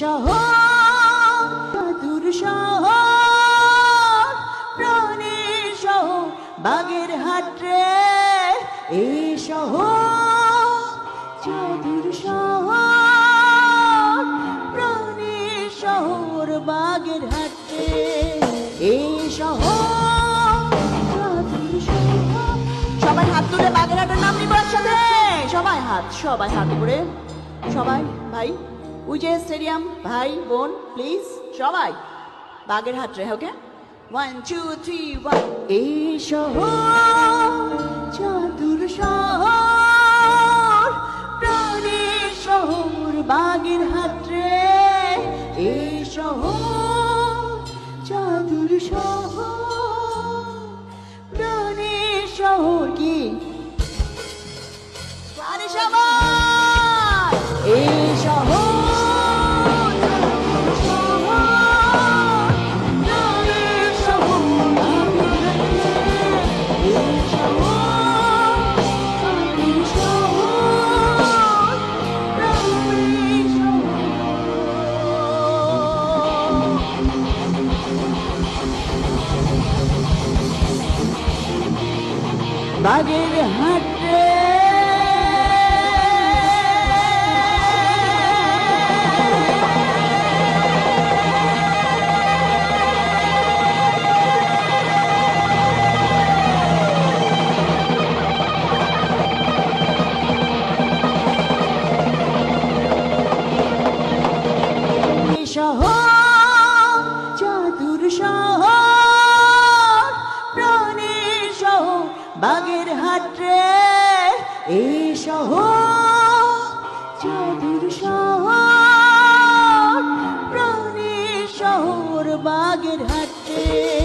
শহর জাদুর শহর প্রাণের শহর বাগেরহাট রে এই শহর জাদুর শহর প্রাণের শহর বাগেরহাট রে এই শহর জাদুর শহর। সবাই হাত তুলে বাগেরহাটের নাম নিব একসাথে, সবাই হাত উপরে, সবাই ভাই ওই যে স্টেডিয়াম ভাই বোন প্লিজ সবাই বাগেরহাট রে। ওকে 1 2 3 1 এই শহর জাদুর শহর প্রাণের শহর বাগেরহাট রে এই শহর জাদুর শহর প্রাণের শহর কি আরে সবাই এই শহর বাগেরহাট রে শহর জাদুর শহর প্রাণের শহর বাগেরহাট রে এই শহর জাদুর শহর প্রাণের শহর বাগেরহাট রে।